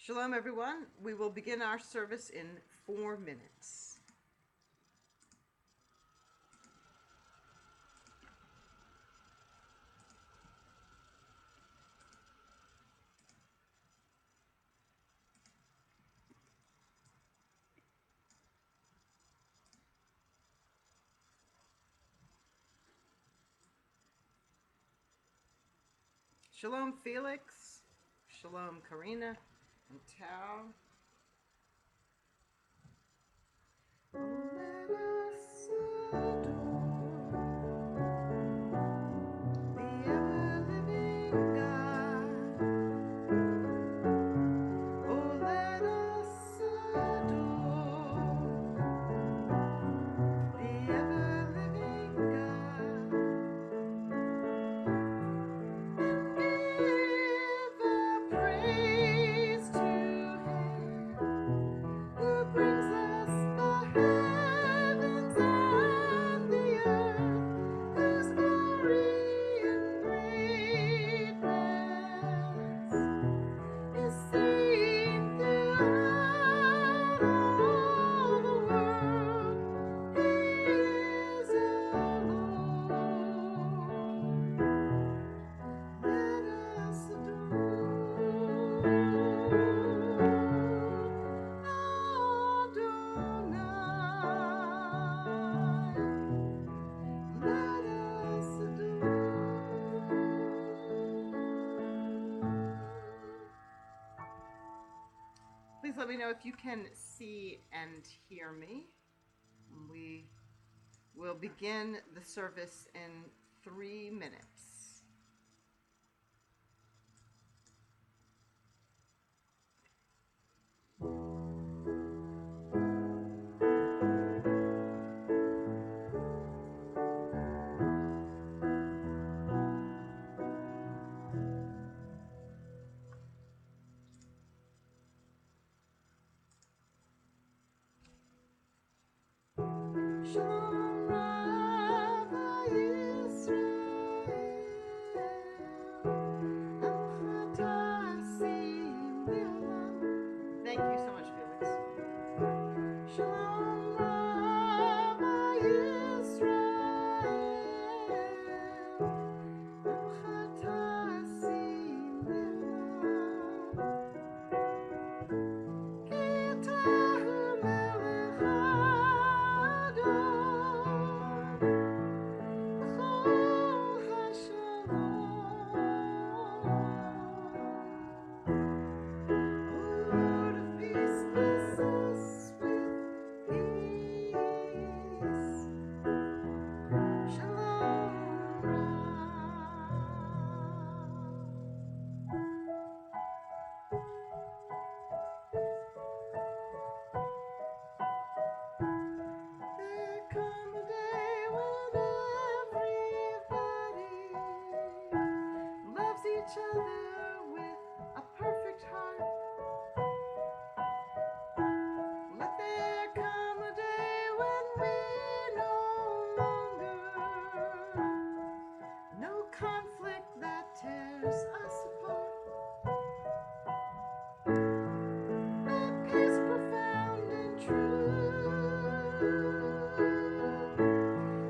Shalom, everyone. We will begin our service in 4 minutes. Shalom, Felix. Shalom, Karina and Tao. Let us adore the ever-living God. Oh, let us adore the ever-living God and give our praise to Him who brings us the heavens and the earth, whose glory and greatness is seen throughout all the world. He is our Lord. Let us adore Adonai. Let us adore. Please let me know if you can see and hear me. We will begin the service in 3 minutes. Shalom, Rabbi Israel, thank you so much, Felix. Shalom, Rabbi Lord of peace, bless us with peace. Shalom, There come a day when everybody loves each other with a perfect heart. Let there come a day when we no longer know conflict that tears us apart. Let peace profound and true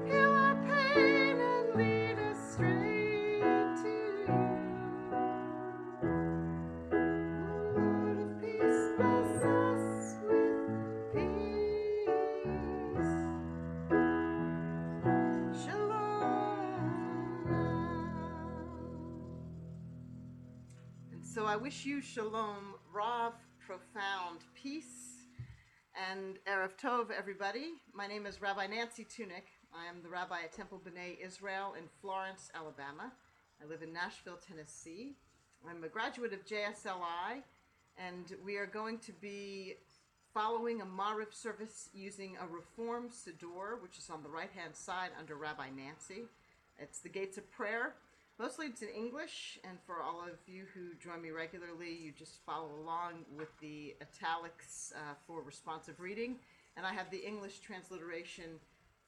heal our pain and lead us straight to you. Lord of peace, bless us with peace. Shalom. And so I wish you shalom, Rav, profound peace, and Erev Tov, everybody. My name is Rabbi Nancy Tunick. I am the rabbi at Temple B'nai Israel in Florence, Alabama. I live in Nashville, Tennessee. I'm a graduate of JSLI, and we are going to be following a Mariv service using a Reform Siddur, which is on the right-hand side under Rabbi Nancy. It's the Gates of Prayer. Mostly it's in English, and for all of you who join me regularly, you just follow along with the italics for responsive reading. And I have the English transliteration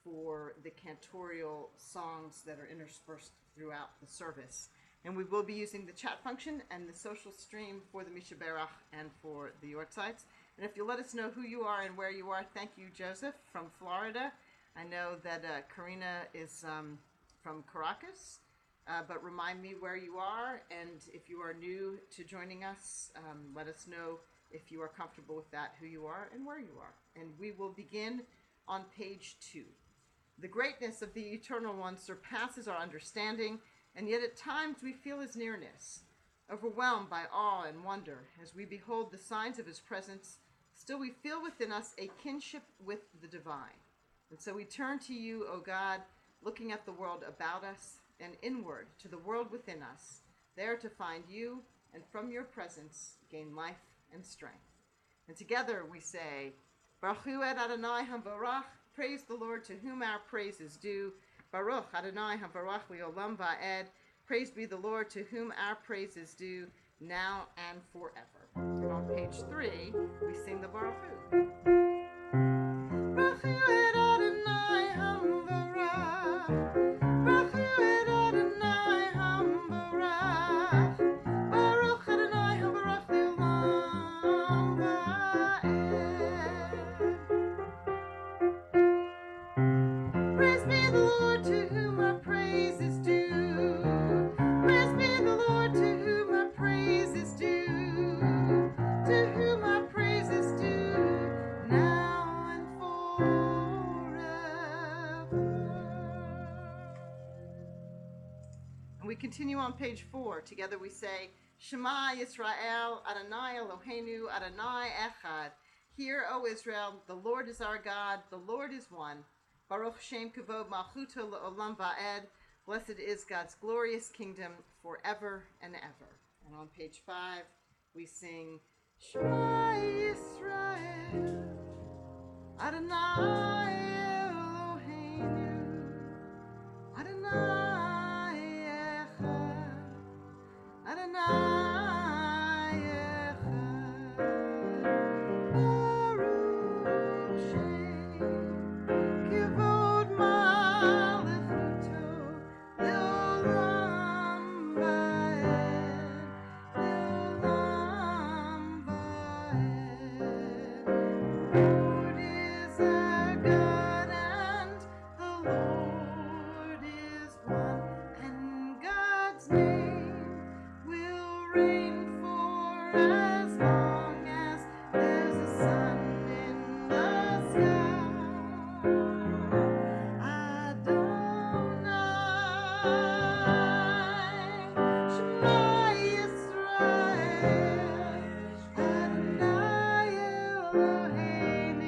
for the cantorial songs that are interspersed throughout the service. And we will be using the chat function and the social stream for the Misha Berach and for the Yortzites. And if you'll let us know who you are and where you are, thank you, Joseph, from Florida. I know that Karina is from Caracas, but remind me where you are. And if you are new to joining us, let us know if you are comfortable with that, who you are and where you are. And we will begin on page 2. The greatness of the Eternal One surpasses our understanding, and yet at times we feel his nearness. Overwhelmed by awe and wonder as we behold the signs of his presence, still we feel within us a kinship with the divine. And so we turn to you, O God, looking at the world about us and inward to the world within us, there to find you and from your presence gain life and strength. And together we say, Baruch Hu et Adonai HaBarach, praise the Lord to whom our praise is due. Baruch Adonai HaBarach Le'olam Va'ed, praise be the Lord to whom our praise is due, now and forever. And on page 3, we sing the Baruch Hu. Baruch Hu et Adonai HaBarach, Baruch Hu et Adonai HaBarach, Baruch Adonai HaBarach Le'olam Va'ed. Praise be the Lord to whom our praise is due. Praise be the Lord to whom our praise is due. To whom our praise is due, now and forever. And we continue on page 4. Together we say, Shema Yisrael, Adonai Eloheinu, Adonai Echad. Hear, O Israel, the Lord is our God, the Lord is one. Baruch Shem Kavod Malchuto Le'olam Va'ed. Blessed is God's glorious kingdom forever and ever. And on page 5, we sing, Shema Yisrael, Adonai Eloheinu, Adonai Echad, Adonai Echad. Baruch Shem Kivod Malchuto Le'olam Va'ed, Le'olam Va'ed. The Lord is our God and the Lord is one, and God's name will reign for as long as there's a sun in the sky. Adonai, Shema Yisrael, Adonai Eloheinu,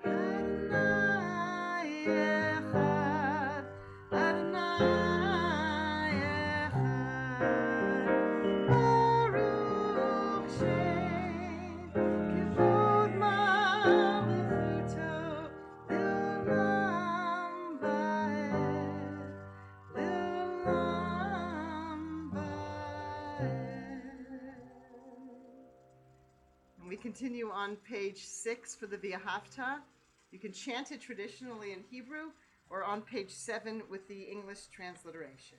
Adonai Echad, Adonai Echad. Baruch Shem Kivod Malchuto Le'olam Va'ed, Le'olam Va'ed. And we continue on page 6 for the V'ahavta. You can chant it traditionally in Hebrew or on page 7 with the English transliteration.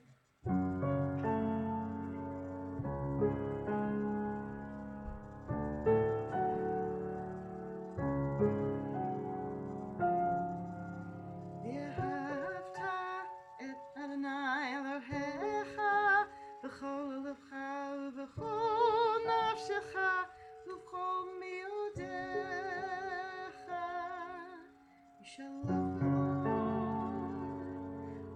V'ahavta et Adonai Elohecha v'chol levcha v'chol nafshecha v'chol miodecha. You shall love the Lord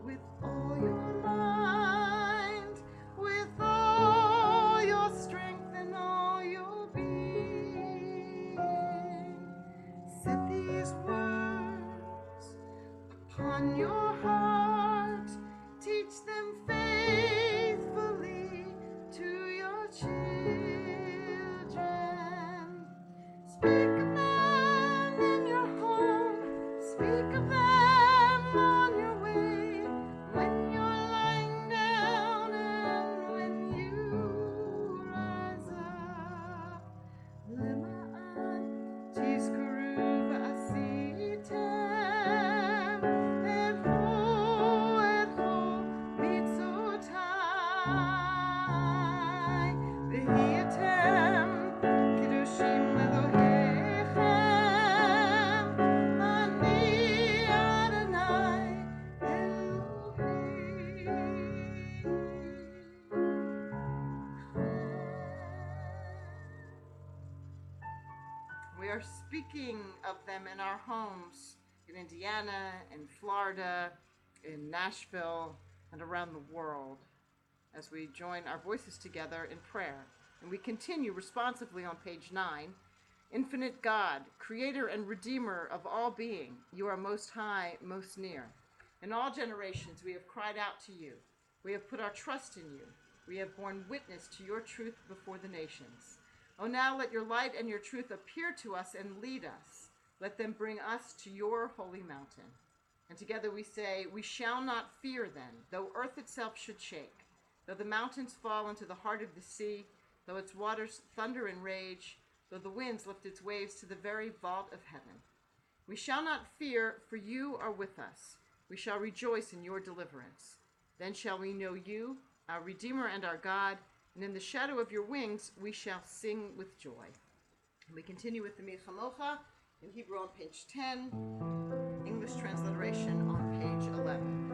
with all your mind, with all your strength and all your being. Set these words upon your heart, teach them faithfully to your children. Speak of them in your home, speak of them on your way, when you're lying down and when you rise up. Lema'an tizkaru v'asitem et We are speaking of them in our homes in Indiana, in Florida, in Nashville, and around the world as we join our voices together in prayer. And we continue responsively on page 9. Infinite God, creator and redeemer of all being, you are most high, most near. In all generations we have cried out to you. We have put our trust in you. We have borne witness to your truth before the nations. Oh, now let your light and your truth appear to us and lead us. Let them bring us to your holy mountain. And together we say, we shall not fear then, though earth itself should shake, though the mountains fall into the heart of the sea, though its waters thunder and rage, though the winds lift its waves to the very vault of heaven. We shall not fear, for you are with us. We shall rejoice in your deliverance. Then shall we know you, our Redeemer and our God, and in the shadow of your wings we shall sing with joy. And we continue with the Milchamocha in Hebrew on page 10, English transliteration on page 11.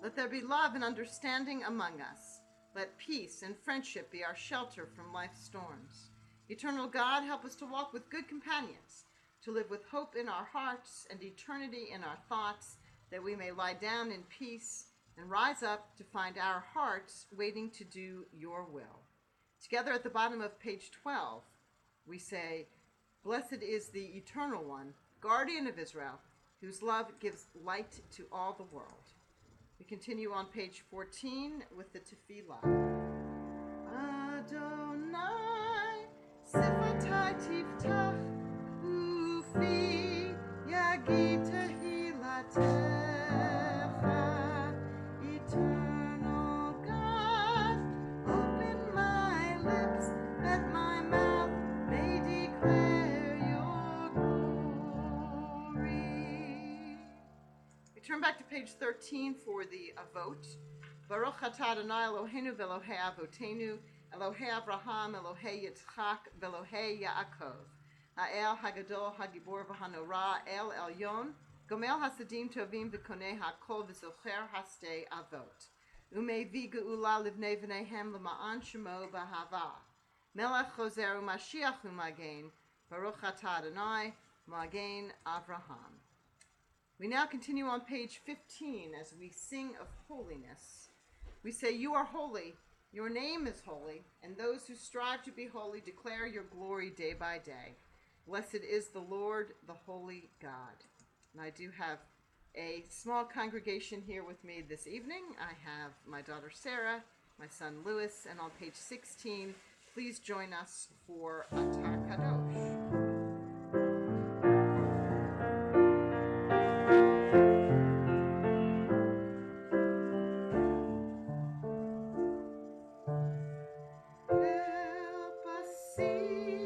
Let there be love and understanding among us. Let peace and friendship be our shelter from life's storms. Eternal God, help us to walk with good companions, to live with hope in our hearts and eternity in our thoughts, that we may lie down in peace and rise up to find our hearts waiting to do your will. Together at the bottom of page 12, we say, Blessed is the Eternal One, Guardian of Israel, whose love gives light to all the world. We continue on page 14 with the Tefillah. Adonai, Sifatai Tiftach, Ufi Yagid Tehilatecha. Eternal God, open my lips, that my mouth may declare your glory. We turn back to page 13 for the Avot. Baruch atah Adonai Eloheinu v'Elohei Avotenu, Elohei Abraham, Elohei Yitzchak, v'Elohei Yaakov. Ha'el Hagadol Hagibor v'Hanora, El Elyon, Gomel Hasadim Tovim v'Konei Hakol v'Zocher Hastei Avot. Umevi Geula livnei v'neihem l'ma'an shemo b'hava. Melech Choser u'Mashiach u'Magen, Baruch atah Adonai, Magen Avraham. We now continue on page 15 as we sing of holiness. We say, You are holy, your name is holy, and those who strive to be holy declare your glory day by day. Blessed is the Lord, the holy God. And I do have a small congregation here with me this evening. I have my daughter Sarah, my son Louis, and on page 16, please join us for Atar Kadosh. Help us see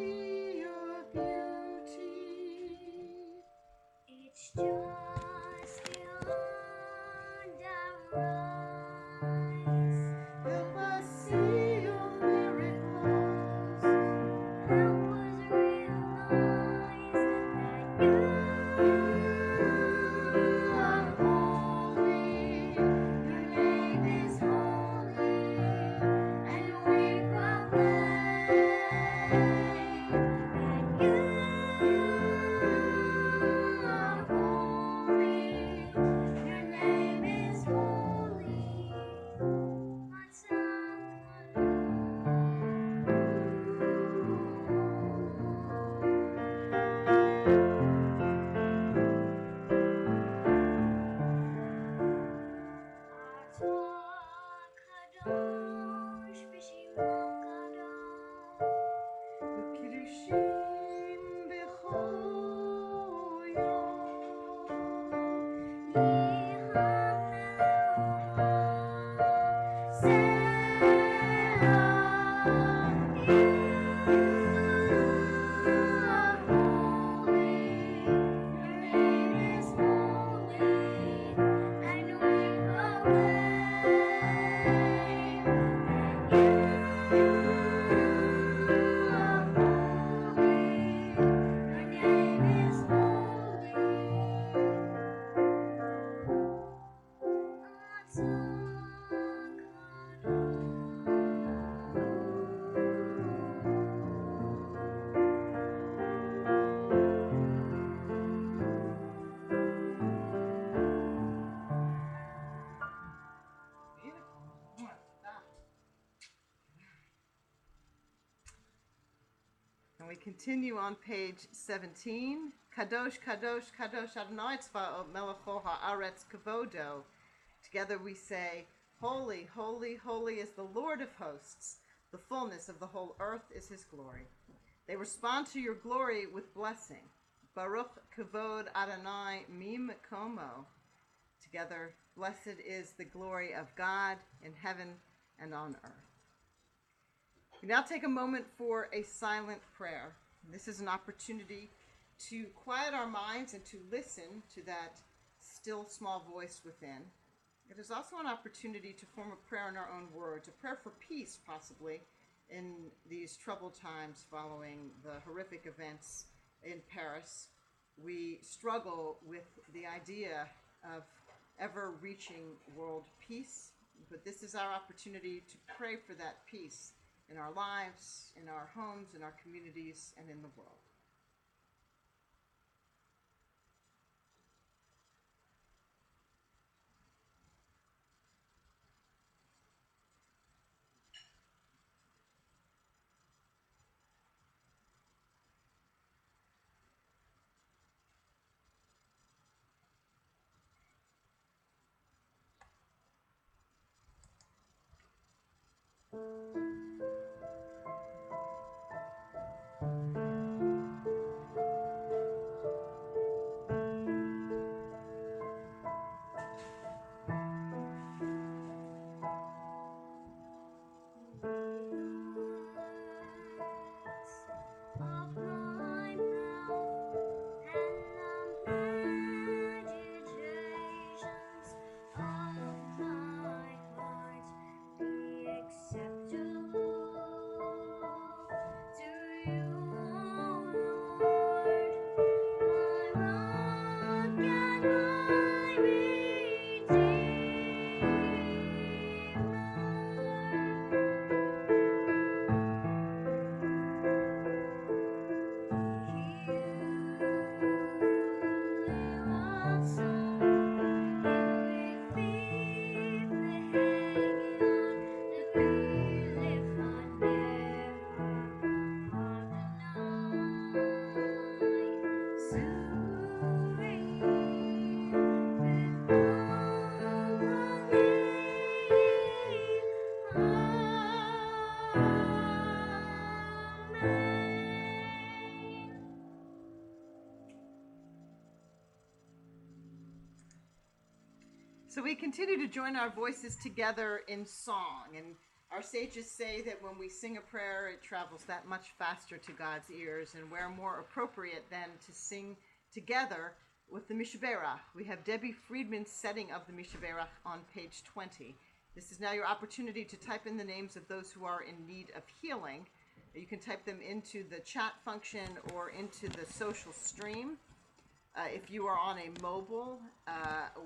And we continue on page 17. Kadosh, Kadosh, Kadosh Adonai Tzvaot Melecho Haaretz Kavodo. Together we say, Holy, holy, holy is the Lord of hosts. The fullness of the whole earth is his glory. They respond to your glory with blessing. Baruch Kavod Adonai Mim Komo. Together, blessed is the glory of God in heaven and on earth. We now take a moment for a silent prayer. This is an opportunity to quiet our minds and to listen to that still small voice within. It is also an opportunity to form a prayer in our own words, a prayer for peace, possibly, in these troubled times following the horrific events in Paris. We struggle with the idea of ever-reaching world peace, but this is our opportunity to pray for that peace in our lives, in our homes, in our communities, and in the world. So we continue to join our voices together in song, and our sages say that when we sing a prayer, it travels that much faster to God's ears, and where more appropriate than to sing together with the Mishaberach. We have Debbie Friedman's setting of the Mishaberach on page 20. This is now your opportunity to type in the names of those who are in need of healing. You can type them into the chat function or into the social stream. If you are on a mobile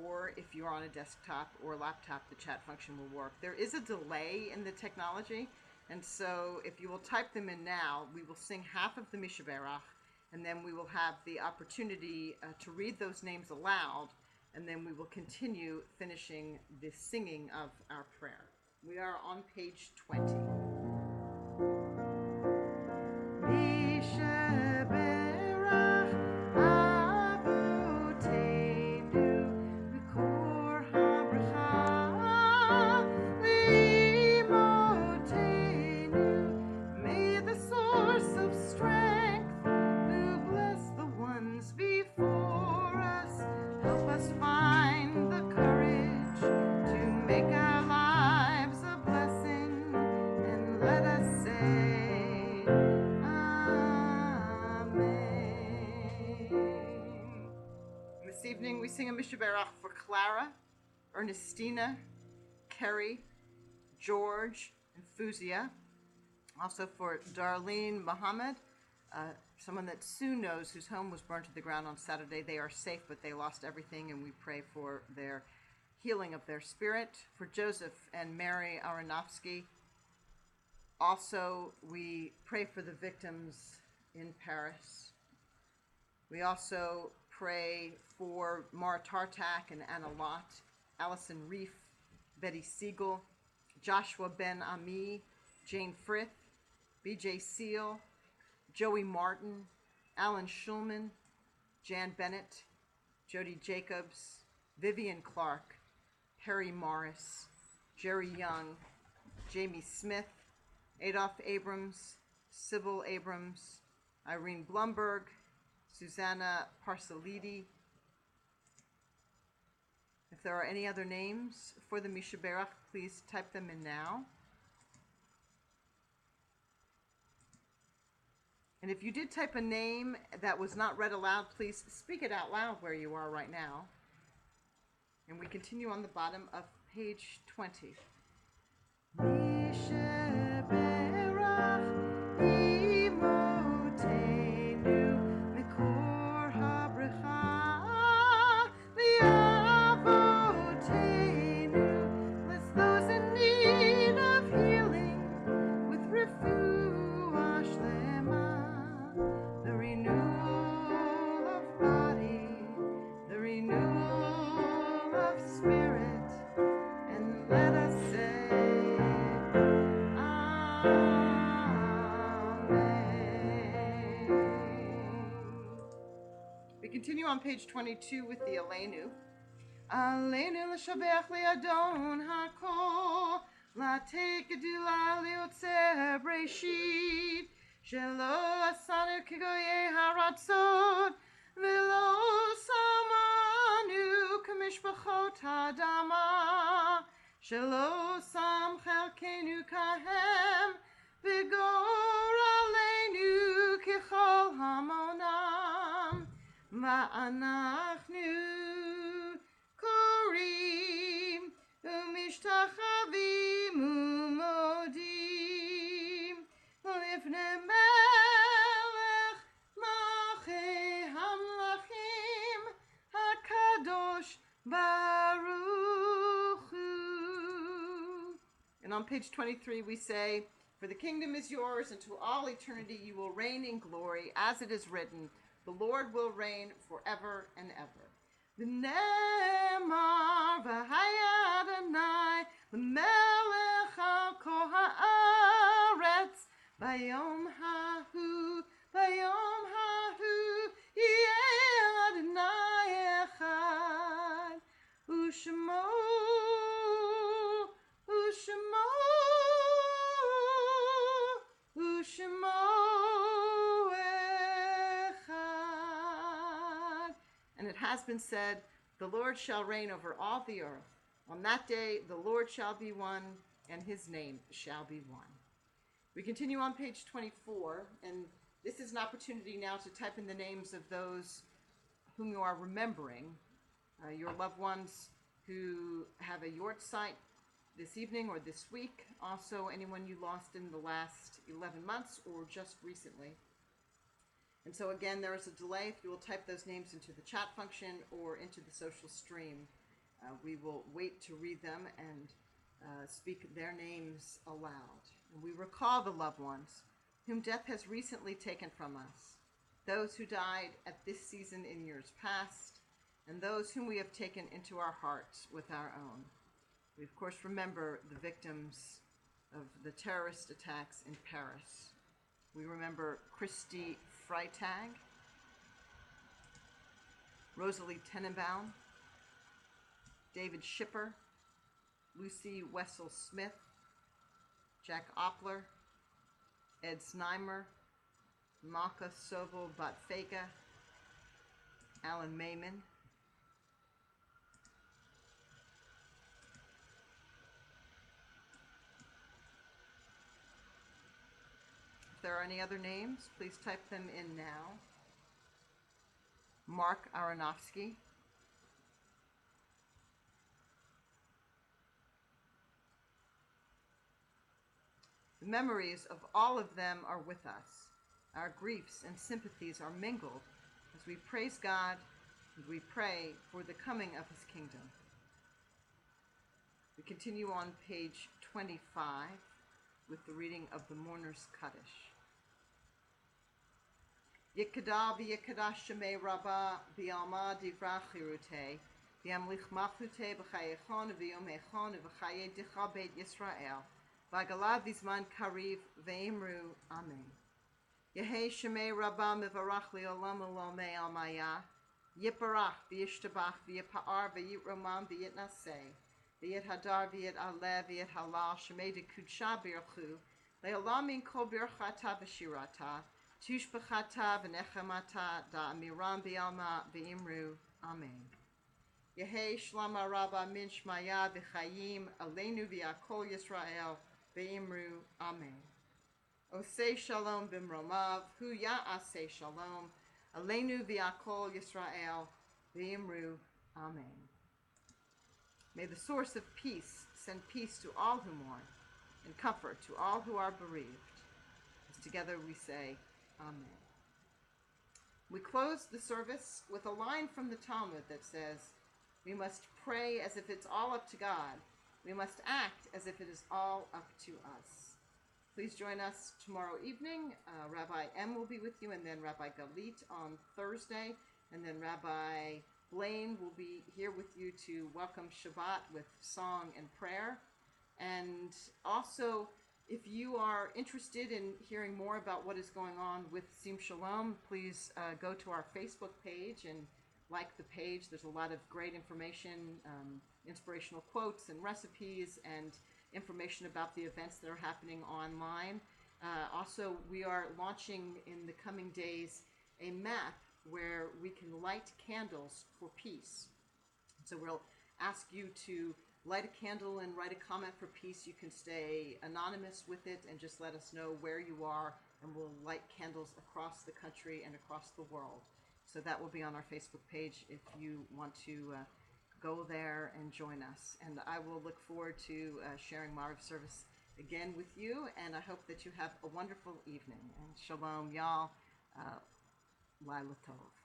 or if you are on a desktop or laptop, the chat function will work. There is a delay in the technology, and so if you will type them in now, we will sing half of the Mishaberach, and then we will have the opportunity to read those names aloud, and then we will continue finishing the singing of our prayer. We are on page 20. This evening we sing a Mishaberach for Clara, Ernestina, Kerry, George, and Fuzia. Also for Darlene Muhammad, someone that Sue knows whose home was burned to the ground on Saturday. They are safe, but they lost everything, and we pray for their healing of their spirit. For Joseph and Mary Aronofsky. Also, we pray for the victims in Paris. We also pray for Mara Tartak and Anna Lott, Allison Reif, Betty Siegel, Joshua Ben Ami, Jane Frith, B.J. Seal, Joey Martin, Alan Schulman, Jan Bennett, Jody Jacobs, Vivian Clark, Harry Morris, Jerry Young, Jamie Smith, Adolph Abrams, Sybil Abrams, Irene Blumberg, Susanna Parsalidi. If there are any other names for the Mishaberach, please type them in now. And if you did type a name that was not read aloud, please speak it out loud where you are right now. And we continue on the bottom of page 20. We continue on page 22 with the Aleinu. Aleinu l'shabeach li'adon ha'kol, la'tei gedula li'otzer breshit, shelo asanu kigoyei haratzot, v'lo samanu k'mishpachot ha'adama, shelo sam chelkenu kahem, v'gor aleinu kichol hamonam. Va'anachnu korim u'mishtachavim u'modim lifnei melech malchei hamlachim hakadosh baruch hu. And on page 23 we say, "For the kingdom is yours, and to all eternity you will reign in glory, as it is written, the Lord will reign forever and ever." V'nemar v'haya Adonai l'melech al kol haaretz bayom hahu yeh Adonai echad u'shemo And it has been said, "The Lord shall reign over all the earth. On that day, the Lord shall be one, and his name shall be one." We continue on page 24, and this is an opportunity now to type in the names of those whom you are remembering, your loved ones who have a yortzeit this evening or this week, also anyone you lost in the last 11 months or just recently. And so again, there is a delay. If you will type those names into the chat function or into the social stream, we will wait to read them and speak their names aloud. And we recall the loved ones whom death has recently taken from us, those who died at this season in years past, and those whom we have taken into our hearts with our own. We, of course, remember the victims of the terrorist attacks in Paris. We remember Christy Freitag, Rosalie Tenenbaum, David Schipper, Lucy Wessel Smith, Jack Oppler, Ed Snymer, Malka Sobo Batfega, Alan Mayman. If there are any other names, please type them in now. Mark Aronofsky, the memories of all of them are with us. Our griefs and sympathies are mingled as we praise God and we pray for the coming of his kingdom. We continue on page 25 with the reading of the Mourner's Kaddish. Yikadah v'yikadah shemei Rabba v'yalma divrach chirutei v'yamlich malchutei b'chayechon v'yomechon v'chayei dicha beit Yisrael v'agalav v'zman kariv v'emru Amen. Yehi Shemei Rabba Mivarach Leolam Olomei Almaya. Yiparach v'yishtabach v'yipa'ar v'yitromam v'yitnaseh. V'yit hadar v'yit aleh v'yit halal Shemei de kudsha birchu. Leolam min kol birchata v'shirata. Tushbachata v'nechamata da'amiram v'yalma v'imru. Amen. Yehi Shlama Rabba min Shmaya v'chayim aleinu v'yakol Yisrael v'imru. Amen. Osei Shalom b'mromav hu ya'aseh Shalom aleinu v'yakol Yisrael v'imru. Amen. May the source of peace send peace to all who mourn and comfort to all who are bereaved. As together we say, Amen. We close the service with a line from the Talmud that says, we must pray as if it's all up to God. We must act as if it is all up to us. Please join us tomorrow evening. Rabbi M will be with you, and then Rabbi Galit on Thursday, and then Rabbi Blaine will be here with you to welcome Shabbat with song and prayer. And also, if you are interested in hearing more about what is going on with Sim Shalom, please go to our Facebook page and like the page. There's a lot of great information, inspirational quotes and recipes, and information about the events that are happening online. Also, we are launching in the coming days a map where we can light candles for peace. So we'll ask you to light a candle and write a comment for peace. You can stay anonymous with it and just let us know where you are, and we'll light candles across the country and across the world. So that will be on our Facebook page if you want to go there and join us. And I will look forward to sharing Mariv service again with you, and I hope that you have a wonderful evening. And Shalom, y'all. Laila Tov.